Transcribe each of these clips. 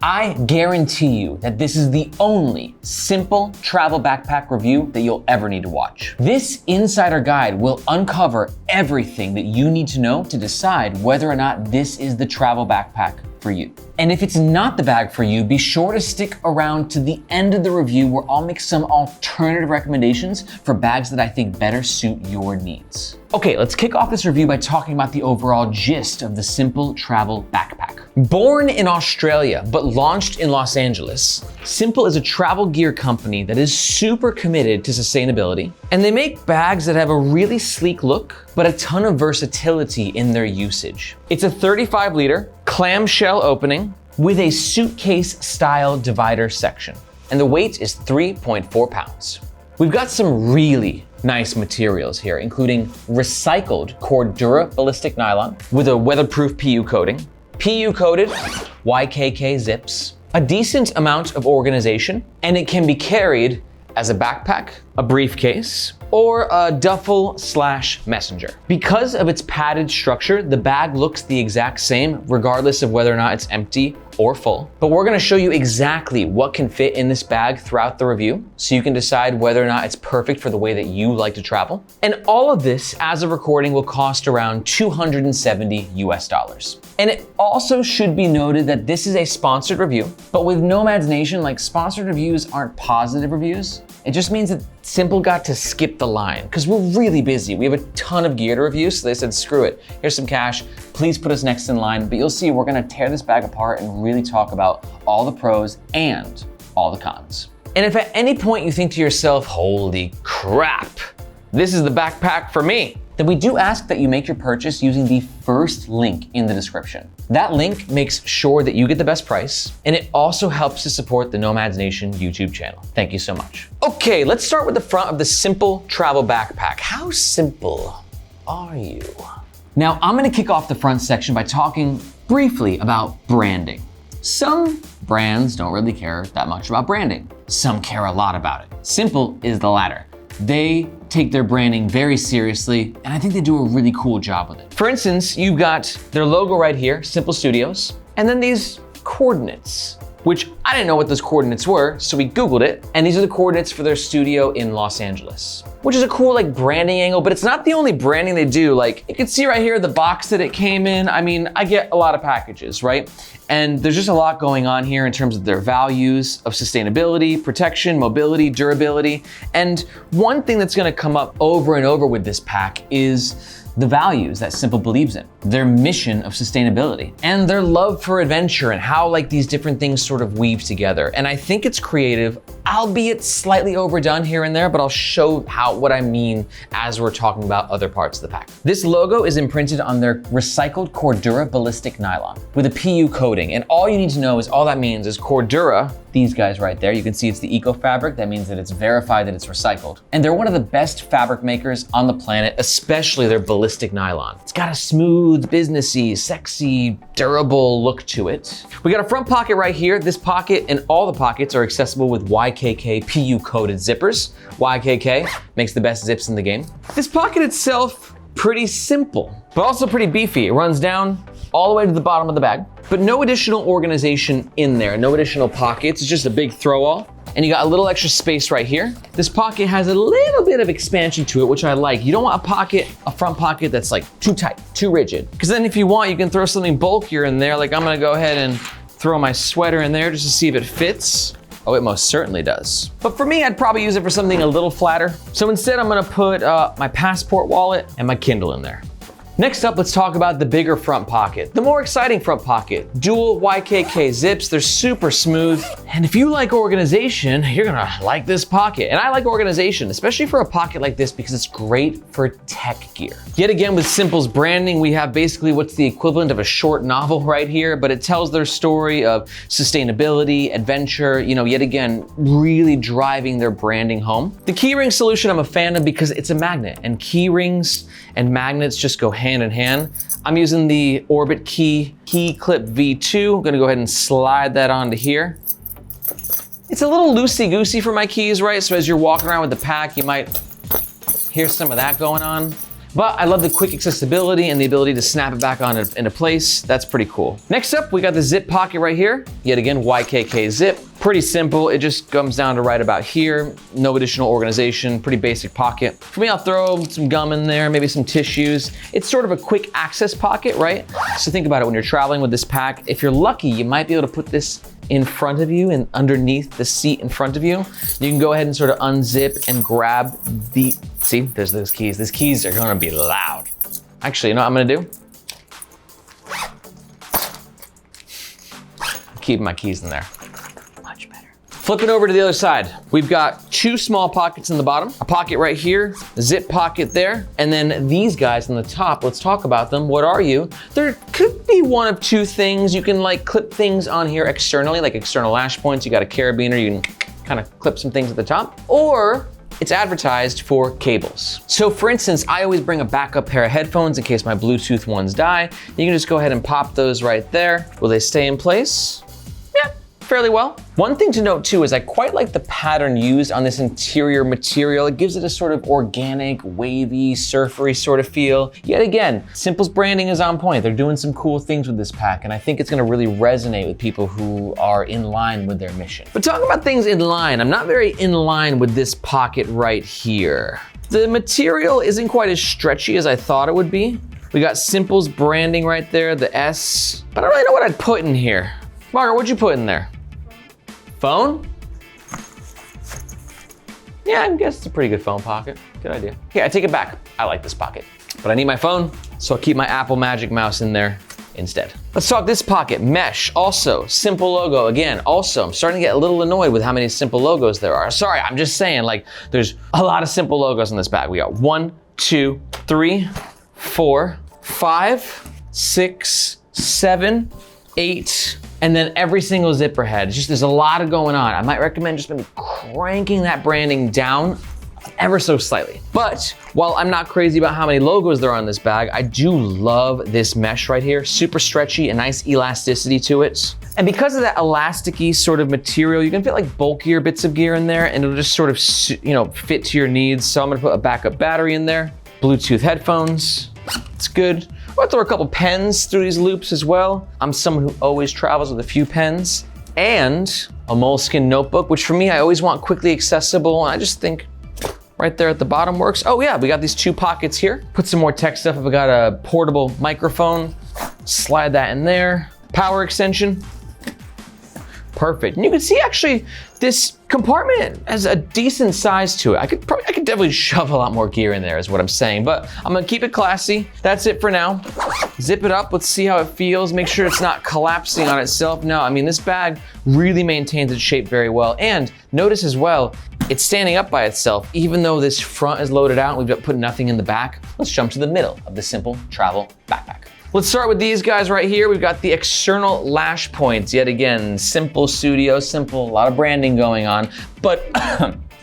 I guarantee you that this is the only simple travel backpack review that you'll ever need to watch. This insider guide will uncover everything that you need to know to decide whether or not this is the travel backpack for you. And if it's not the bag for you, be sure to stick around to the end of the review where I'll make some alternative recommendations for bags that I think better suit your needs. Okay, let's kick off this review by talking about the overall gist of the SYMPL Travel Backpack. Born in Australia, but launched in Los Angeles, SYMPL is a travel gear company that is super committed to sustainability, and they make bags that have a really sleek look, but a ton of versatility in their usage. It's a 35-liter clamshell opening with a suitcase-style divider section, and the weight is 3.4 pounds. We've got some really nice materials here, including recycled Cordura ballistic nylon with a weatherproof PU coating, PU-coated YKK zips, a decent amount of organization, and it can be carried as a backpack, a briefcase, or a duffel/messenger. Because of its padded structure, the bag looks the exact same regardless of whether or not it's empty or full. But we're gonna show you exactly what can fit in this bag throughout the review so you can decide whether or not it's perfect for the way that you like to travel. And all of this, as of recording, will cost around $270 US. And it also should be noted that this is a sponsored review, but with Nomads Nation, like, sponsored reviews aren't positive reviews. It just means that SYMPL got to skip the line because we're really busy. We have a ton of gear to review, so they said, screw it. Here's some cash. Please put us next in line. But you'll see we're gonna tear this bag apart and really talk about all the pros and all the cons. And if at any point you think to yourself, holy crap, this is the backpack for me, then we do ask that you make your purchase using the first link in the description. That link makes sure that you get the best price, and it also helps to support the Nomads Nation YouTube channel. Thank you so much. Okay, let's start with the front of the SYMPL Travel Backpack. How simple are you? Now, I'm gonna kick off the front section by talking briefly about branding. Some brands don't really care that much about branding. Some care a lot about it. SYMPL is the latter. They take their branding very seriously, and I think they do a really cool job with it. For instance, you've got their logo right here, SYMPL Studios, and then these coordinates, which I didn't know what those coordinates were, so we Googled it, and these are the coordinates for their studio in Los Angeles, which is a cool, like, branding angle, but it's not the only branding they do. Like, you can see right here the box that it came in. I mean, I get a lot of packages, right? And there's just a lot going on here in terms of their values of sustainability, protection, mobility, durability. And one thing that's gonna come up over and over with this pack is the values that SYMPL believes in, their mission of sustainability, and their love for adventure and how, like, these different things sort of weave together. And I think it's creative, albeit slightly overdone here and there, but I'll show what I mean as we're talking about other parts of the pack. This logo is imprinted on their recycled Cordura ballistic nylon with a PU coating. And all you need to know is all that means is Cordura, these guys right there, you can see it's the eco fabric. That means that it's verified that it's recycled. And they're one of the best fabric makers on the planet, especially their ballistic nylon. It's got a smooth, businessy, sexy, durable look to it. We got a front pocket right here. This pocket and all the pockets are accessible with YKK PU coated zippers. YKK makes the best zips in the game. This pocket itself, pretty simple, but also pretty beefy. It runs down all the way to the bottom of the bag, but no additional organization in there, no additional pockets. It's just a big throw all. And you got a little extra space right here. This pocket has a little bit of expansion to it, which I like. You don't want a front pocket that's like too tight, too rigid. Because then if you want, you can throw something bulkier in there. Like, I'm gonna go ahead and throw my sweater in there just to see if it fits. Oh, it most certainly does. But for me, I'd probably use it for something a little flatter. So instead, I'm gonna put my passport wallet and my Kindle in there. Next up, let's talk about the bigger front pocket, the more exciting front pocket. Dual YKK zips, they're super smooth. And if you like organization, you're gonna like this pocket. And I like organization, especially for a pocket like this because it's great for tech gear. Yet again, with SYMPL's branding, we have basically what's the equivalent of a short novel right here, but it tells their story of sustainability, adventure, yet again, really driving their branding home. The keyring solution I'm a fan of because it's a magnet, and key rings and magnets just go hand in hand. I'm using the Orbit Key Clip V2. I'm gonna go ahead and slide that onto here. It's a little loosey-goosey for my keys, right? So as you're walking around with the pack, you might hear some of that going on. But I love the quick accessibility and the ability to snap it back on into place. That's pretty cool. Next up, we got the zip pocket right here. Yet again, YKK zip. Pretty simple, it just comes down to right about here. No additional organization, pretty basic pocket. For me, I'll throw some gum in there, maybe some tissues. It's sort of a quick access pocket, right? So think about it when you're traveling with this pack. If you're lucky, you might be able to put this in front of you and underneath the seat in front of you. You can go ahead and sort of unzip and grab the, see, there's those keys. These keys are gonna be loud. Actually, you know what I'm gonna do? Keep my keys in there. Flipping over to the other side, we've got two small pockets in the bottom, a pocket right here, a zip pocket there, and then these guys on the top, let's talk about them. What are you? There could be one of two things. You can like clip things on here externally, like external lash points. You got a carabiner, you can kind of clip some things at the top, or it's advertised for cables. So for instance, I always bring a backup pair of headphones in case my Bluetooth ones die. You can just go ahead and pop those right there. Will they stay in place? Fairly well. One thing to note too is I quite like the pattern used on this interior material. It gives it a sort of organic, wavy, surfery sort of feel. Yet again, SYMPL's branding is on point. They're doing some cool things with this pack, and I think it's gonna really resonate with people who are in line with their mission. But talking about things in line, I'm not very in line with this pocket right here. The material isn't quite as stretchy as I thought it would be. We got SYMPL's branding right there, the S, but I don't really know what I'd put in here. Margaret, what'd you put in there? Phone? Yeah, I guess it's a pretty good phone pocket. Good idea. Okay, I take it back. I like this pocket, but I need my phone, so I'll keep my Apple Magic Mouse in there instead. Let's talk this pocket, mesh, also, SYMPL logo. Again, also, I'm starting to get a little annoyed with how many SYMPL logos there are. Sorry, I'm just saying, like, there's a lot of SYMPL logos in this bag. We got 1, 2, 3, 4, 5, 6, 7, 8, and then every single zipper head. It's just, there's a lot of going on. I might recommend just maybe cranking that branding down ever so slightly. But while I'm not crazy about how many logos there are on this bag, I do love this mesh right here. Super stretchy, a nice elasticity to it. And because of that elasticy sort of material, you can fit like bulkier bits of gear in there and it'll just sort of, you know, fit to your needs. So I'm gonna put a backup battery in there, Bluetooth headphones, it's good. I'll throw a couple pens through these loops as well. I'm someone who always travels with a few pens, and a moleskin notebook, which for me, I always want quickly accessible. And I just think right there at the bottom works. Oh yeah, we got these two pockets here. Put some more tech stuff. If I got a portable microphone, slide that in there. Power extension, perfect. And you can see actually this compartment has a decent size to it. I could definitely shove a lot more gear in there is what I'm saying, but I'm gonna keep it classy. That's it for now. Zip it up, let's see how it feels. Make sure it's not collapsing on itself. No, I mean, this bag really maintains its shape very well. And notice as well, it's standing up by itself, even though this front is loaded out, we've put nothing in the back. Let's jump to the middle of the SYMPL Travel Backpack. Let's start with these guys right here. We've got the external lash points. Yet again, SYMPL Studio, SYMPL, a lot of branding going on, but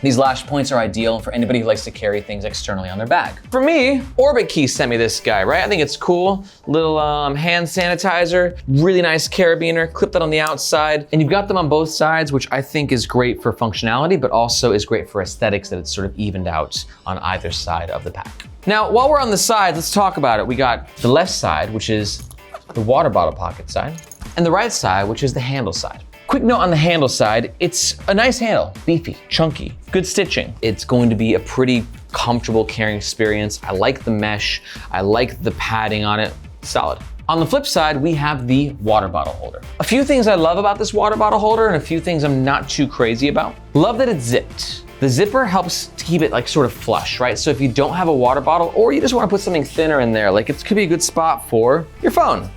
these lash points are ideal for anybody who likes to carry things externally on their bag. For me, Orbit Key sent me this guy, right? I think it's cool. Little hand sanitizer, really nice carabiner, clip that on the outside. And you've got them on both sides, which I think is great for functionality, but also is great for aesthetics that it's sort of evened out on either side of the pack. Now, while we're on the side, let's talk about it. We got the left side, which is the water bottle pocket side, and the right side, which is the handle side. Quick note on the handle side, it's a nice handle, beefy, chunky, good stitching. It's going to be a pretty comfortable carrying experience. I like the mesh, I like the padding on it, solid. On the flip side, we have the water bottle holder. A few things I love about this water bottle holder and a few things I'm not too crazy about. Love that it's zipped. The zipper helps to keep it like sort of flush, right? So if you don't have a water bottle or you just wanna put something thinner in there, like it could be a good spot for your phone.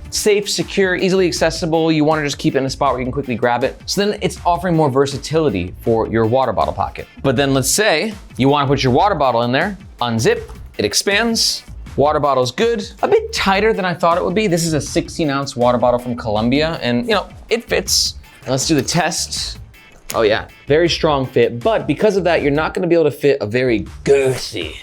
Safe, secure, easily accessible. You wanna just keep it in a spot where you can quickly grab it. So then it's offering more versatility for your water bottle pocket. But then let's say you wanna put your water bottle in there, unzip, it expands, water bottle's good. A bit tighter than I thought it would be. This is a 16-ounce water bottle from Colombia and you know, it fits. Let's do the test. Oh yeah, very strong fit, but because of that, you're not gonna be able to fit a very girthy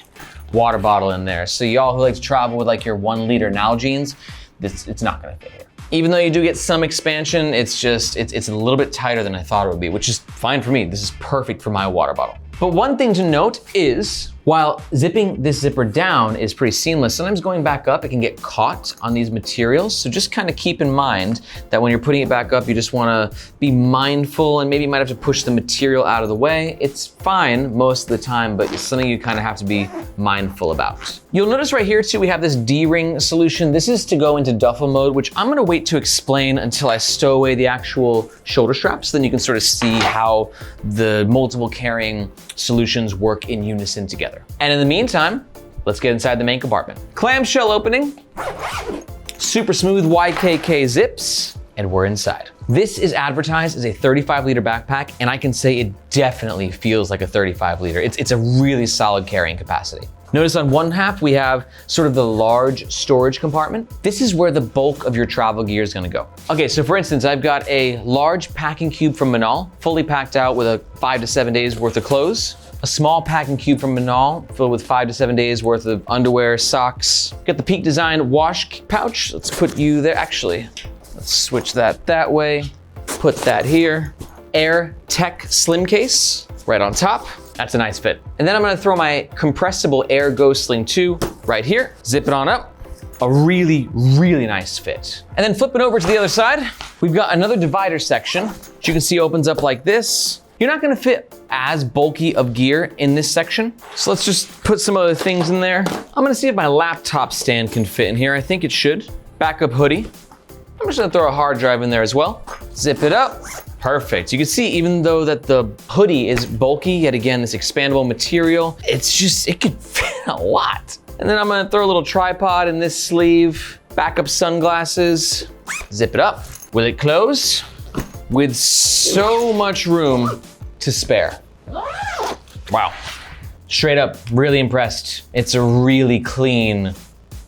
water bottle in there. So y'all who like to travel with like your 1 liter Nalgene's, it's not gonna fit here. Even though you do get some expansion, it's a little bit tighter than I thought it would be, which is fine for me. This is perfect for my water bottle. But one thing to note is While zipping this zipper down is pretty seamless, sometimes going back up, it can get caught on these materials. So just kind of keep in mind that when you're putting it back up, you just wanna be mindful and maybe you might have to push the material out of the way. It's fine most of the time, but it's something you kind of have to be mindful about. You'll notice right here too, we have this D-ring solution. This is to go into duffel mode, which I'm gonna wait to explain until I stow away the actual shoulder straps. Then you can sort of see how the multiple carrying solutions work in unison together. And in the meantime, let's get inside the main compartment. Clamshell opening, super smooth YKK zips, and we're inside. This is advertised as a 35-liter backpack, and I can say it definitely feels like a 35-liter. It's a really solid carrying capacity. Notice on one half, we have sort of the large storage compartment. This is where the bulk of your travel gear is gonna go. Okay, so for instance, I've got a large packing cube from Manal, fully packed out with a 5 to 7 days worth of clothes. A small packing cube from Manal filled with 5 to 7 days worth of underwear, socks. Got the Pakt design wash pouch. Let's put you there. Actually, let's switch that way. Put that here. Air Tech slim case right on top. That's a nice fit. And then I'm gonna throw my compressible Air Go Sling 2 right here. Zip it on up. A really, really nice fit. And then flipping over to the other side, we've got another divider section, which you can see opens up like this. You're not gonna fit as bulky of gear in this section. So let's just put some other things in there. I'm gonna see if my laptop stand can fit in here. I think it should. Backup hoodie. I'm just gonna throw a hard drive in there as well. Zip it up. Perfect. You can see even though that the hoodie is bulky, yet again, this expandable material, it could fit a lot. And then I'm gonna throw a little tripod in this sleeve, backup sunglasses, zip it up. Will it close? With so much room to spare. Wow. Straight up, really impressed. It's a really clean,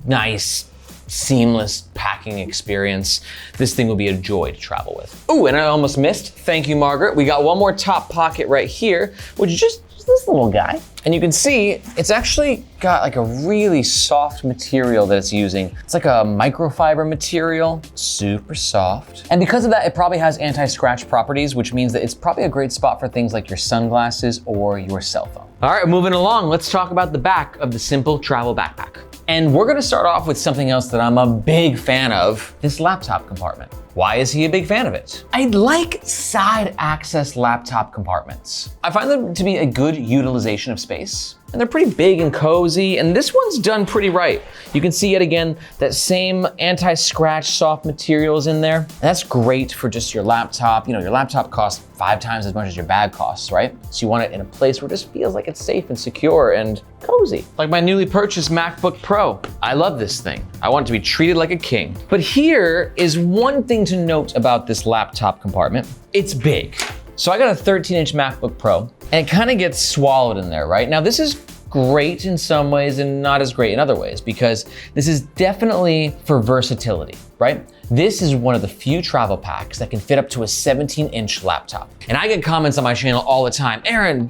nice, seamless packing experience. This thing will be a joy to travel with. Oh, and I almost missed. Thank you, Margaret. We got one more top pocket right here, which is just this little guy. And you can see it's actually got like a really soft material that it's using. It's like a microfiber material, super soft. And because of that, it probably has anti-scratch properties, which means that it's probably a great spot for things like your sunglasses or your cell phone. All right, moving along, let's talk about the back of the SYMPL Travel Backpack. And we're gonna start off with something else that I'm a big fan of, this laptop compartment. Why is he a big fan of it? I like side access laptop compartments. I find them to be a good utilization of space. And they're pretty big and cozy, and this one's done pretty right. You can see yet again, that same anti-scratch soft materials in there. And that's great for just your laptop. You know, your laptop costs 5 times as much as your bag costs, right? So you want it in a place where it just feels like it's safe and secure and cozy. Like my newly purchased MacBook Pro. I love this thing. I want it to be treated like a king. But here is one thing to note about this laptop compartment. It's big. So I got a 13-inch MacBook Pro, and it kind of gets swallowed in there, right? Now this is great in some ways and not as great in other ways, because this is definitely for versatility, right? This is one of the few travel packs that can fit up to a 17-inch laptop. And I get comments on my channel all the time, Aaron,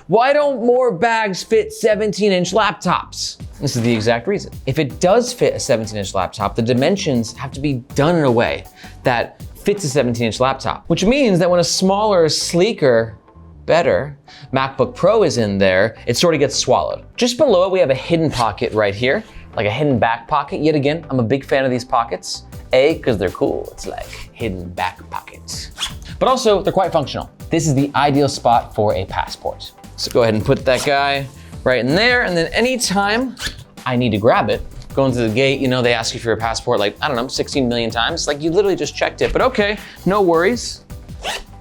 why don't more bags fit 17-inch laptops? This is the exact reason. If it does fit a 17-inch laptop, the dimensions have to be done in a way that fits a 17-inch laptop, which means that when a smaller, sleeker, better MacBook Pro is in there, it sort of gets swallowed. Just below it, we have a hidden pocket right here, like a hidden back pocket. Yet again, I'm a big fan of these pockets. A, because they're cool. It's like hidden back pockets. But also, they're quite functional. This is the ideal spot for a passport. So go ahead and put that guy right in there, and then anytime I need to grab it, going to the gate, you know, they ask you for your passport like, I don't know, 16 million times. Like you literally just checked it, but okay, no worries,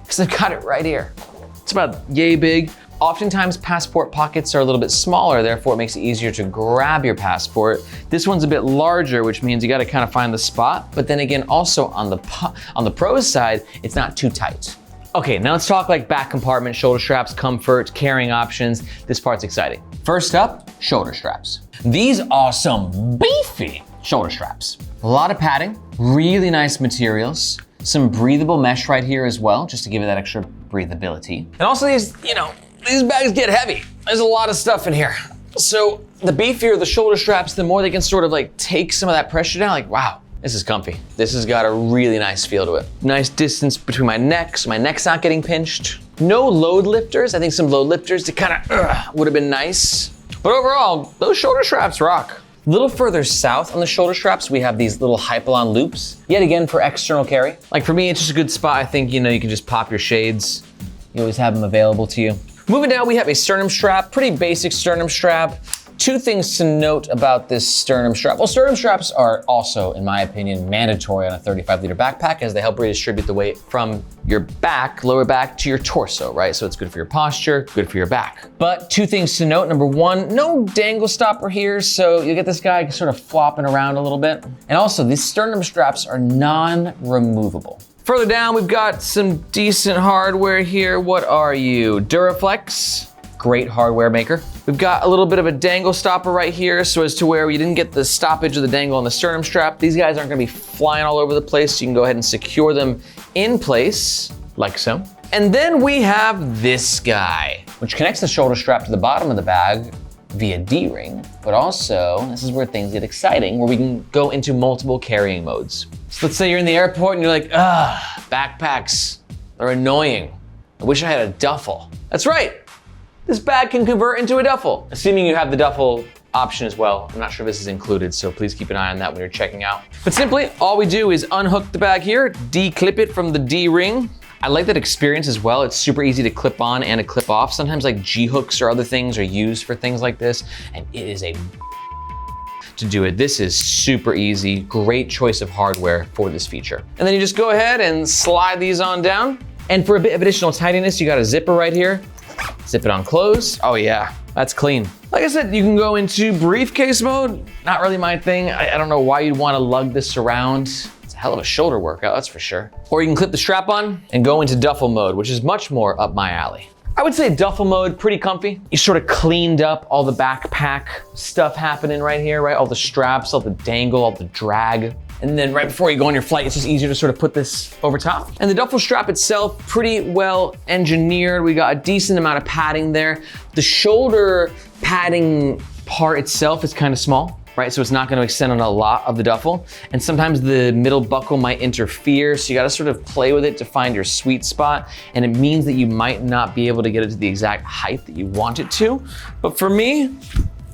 because I've got it right here. It's about yay big. Oftentimes passport pockets are a little bit smaller, therefore it makes it easier to grab your passport. This one's a bit larger, which means you gotta kind of find the spot, but then again, also on the Pro's side, it's not too tight. Okay, now let's talk like back compartment, shoulder straps, comfort, carrying options. This part's exciting. First up, shoulder straps. These are some beefy shoulder straps. A lot of padding, really nice materials, some breathable mesh right here as well, just to give it that extra breathability. And also these, you know, these bags get heavy. There's a lot of stuff in here. So the beefier the shoulder straps, the more they can sort of like take some of that pressure down. Like, wow, this is comfy. This has got a really nice feel to it. Nice distance between my neck, so my neck's not getting pinched. No load lifters. I think some load lifters to kind of would have been nice. But overall, those shoulder straps rock. A little further south on the shoulder straps, we have these little Hypalon loops, yet again for external carry. Like for me, it's just a good spot. I think, you can just pop your shades. You always have them available to you. Moving down, we have a sternum strap, pretty basic sternum strap. Two things to note about this sternum strap. Well, sternum straps are also, in my opinion, mandatory on a 35-liter backpack as they help redistribute the weight from your back, lower back, to your torso, right? So it's good for your posture, good for your back. But two things to note. Number one, no dangle stopper here, so you get this guy sort of flopping around a little bit. And also, these sternum straps are non-removable. Further down, we've got some decent hardware here. What are you? Duraflex. Great hardware maker. We've got a little bit of a dangle stopper right here so as to where you didn't get the stoppage of the dangle on the sternum strap. These guys aren't gonna be flying all over the place, so you can go ahead and secure them in place, like so. And then we have this guy, which connects the shoulder strap to the bottom of the bag via D-ring, but also, this is where things get exciting, where we can go into multiple carrying modes. So let's say you're in the airport and you're like, backpacks, they're annoying. I wish I had a duffel. That's right. This bag can convert into a duffel, assuming you have the duffel option as well. I'm not sure if this is included, so please keep an eye on that when you're checking out. But simply, all we do is unhook the bag here, declip it from the D-ring. I like that experience as well. It's super easy to clip on and to clip off. Sometimes like G-hooks or other things are used for things like this, and it is a to do it. This is super easy, great choice of hardware for this feature. And then you just go ahead and slide these on down. And for a bit of additional tidiness, you got a zipper right here. Zip it on close. Oh yeah, that's clean. Like I said, you can go into briefcase mode. Not really my thing. I don't know why you'd want to lug this around. It's a hell of a shoulder workout, that's for sure. Or you can clip the strap on and go into duffel mode, which is much more up my alley. I would say duffel mode, pretty comfy. You sort of cleaned up all the backpack stuff happening right here, right? All the straps, all the dangle, all the drag. And then right before you go on your flight, it's just easier to sort of put this over top. And the duffel strap itself, pretty well engineered. We got a decent amount of padding there. The shoulder padding part itself is kind of small, right? So it's not gonna extend on a lot of the duffel. And sometimes the middle buckle might interfere. So you gotta sort of play with it to find your sweet spot. And it means that you might not be able to get it to the exact height that you want it to. But for me,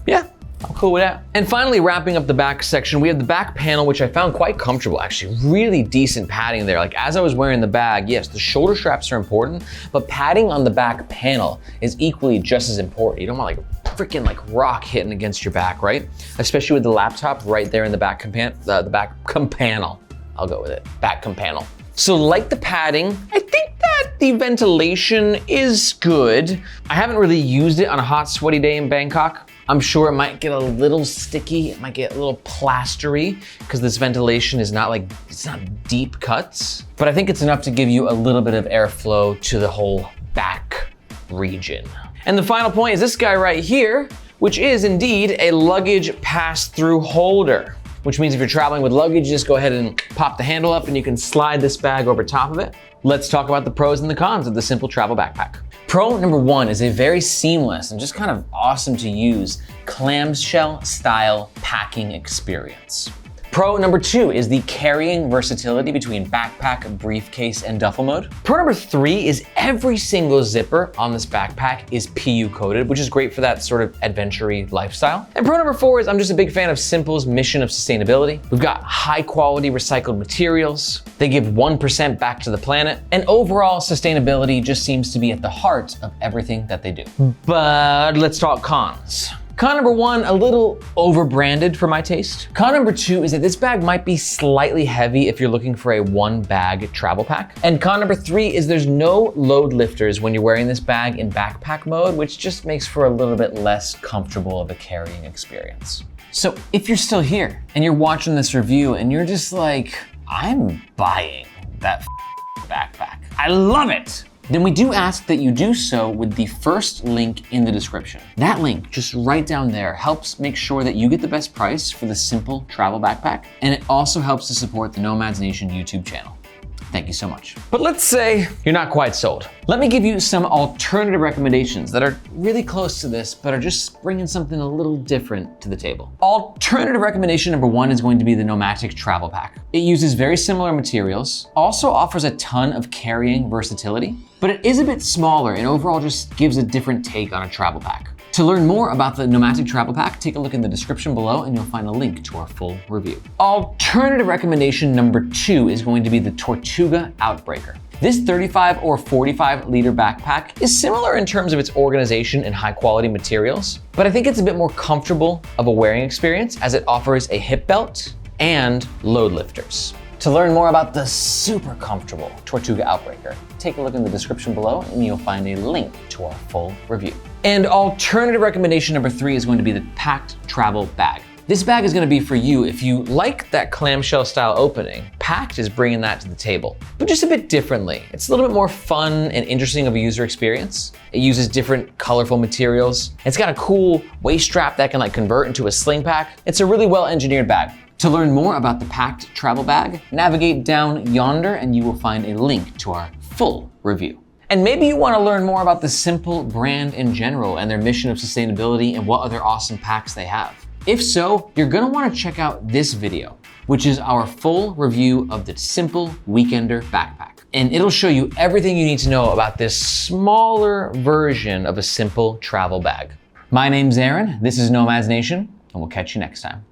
yeah, I'm cool with that. And finally, wrapping up the back section, we have the back panel, which I found quite comfortable, actually. Really decent padding there. Like as I was wearing the bag, yes, the shoulder straps are important, but padding on the back panel is equally just as important. You don't want like freaking like rock hitting against your back, right? Especially with the laptop right there in the back the back panel. I'll go with it, back panel. So like the padding, I think that the ventilation is good. I haven't really used it on a hot, sweaty day in Bangkok. I'm sure it might get a little sticky, it might get a little plastery because this ventilation is not like, it's not deep cuts, but I think it's enough to give you a little bit of airflow to the whole back region. And the final point is this guy right here, which is indeed a luggage pass-through holder, which means if you're traveling with luggage, just go ahead and pop the handle up and you can slide this bag over top of it. Let's talk about the pros and the cons of the SYMPL Travel Backpack. Pro number one is a very seamless and just kind of awesome to use clamshell style packing experience. Pro number two is the carrying versatility between backpack, briefcase, and duffel mode. Pro number three is every single zipper on this backpack is PU coated, which is great for that sort of adventure-y lifestyle. And pro number four is I'm just a big fan of SYMPL's mission of sustainability. We've got high quality recycled materials. They give 1% back to the planet. And overall sustainability just seems to be at the heart of everything that they do. But let's talk cons. Con number one, a little over-branded for my taste. Con number two is that this bag might be slightly heavy if you're looking for a one bag travel pack. And con number three is there's no load lifters when you're wearing this bag in backpack mode, which just makes for a little bit less comfortable of a carrying experience. So if you're still here and you're watching this review and you're just like, I'm buying that backpack, I love it, then we do ask that you do so with the first link in the description. That link, just right down there, helps make sure that you get the best price for the SYMPL Travel Backpack, and it also helps to support the Nomads Nation YouTube channel. Thank you so much. But let's say you're not quite sold. Let me give you some alternative recommendations that are really close to this, but are just bringing something a little different to the table. Alternative recommendation number one is going to be the Nomatic Travel Pack. It uses very similar materials, also offers a ton of carrying versatility, but it is a bit smaller and overall just gives a different take on a travel pack. To learn more about the Nomatic Travel Pack, take a look in the description below and you'll find a link to our full review. Alternative recommendation number 2 is going to be the Tortuga Outbreaker. This 35 or 45 liter backpack is similar in terms of its organization and high quality materials, but I think it's a bit more comfortable of a wearing experience as it offers a hip belt and load lifters. To learn more about the super comfortable Tortuga Outbreaker, take a look in the description below and you'll find a link to our full review. And alternative recommendation number 3 is going to be the Pakt Travel Bag. This bag is going to be for you if you like that clamshell style opening. Pakt is bringing that to the table, but just a bit differently. It's a little bit more fun and interesting of a user experience. It uses different colorful materials. It's got a cool waist strap that can convert into a sling pack. It's a really well engineered bag. To learn more about the Pakt travel bag, navigate down yonder and you will find a link to our full review. And maybe you want to learn more about the SYMPL brand in general and their mission of sustainability and what other awesome packs they have. If so, you're going to want to check out this video, which is our full review of the SYMPL Weekender Backpack. And it'll show you everything you need to know about this smaller version of a SYMPL travel bag. My name's Aaron, this is Nomads Nation, and we'll catch you next time.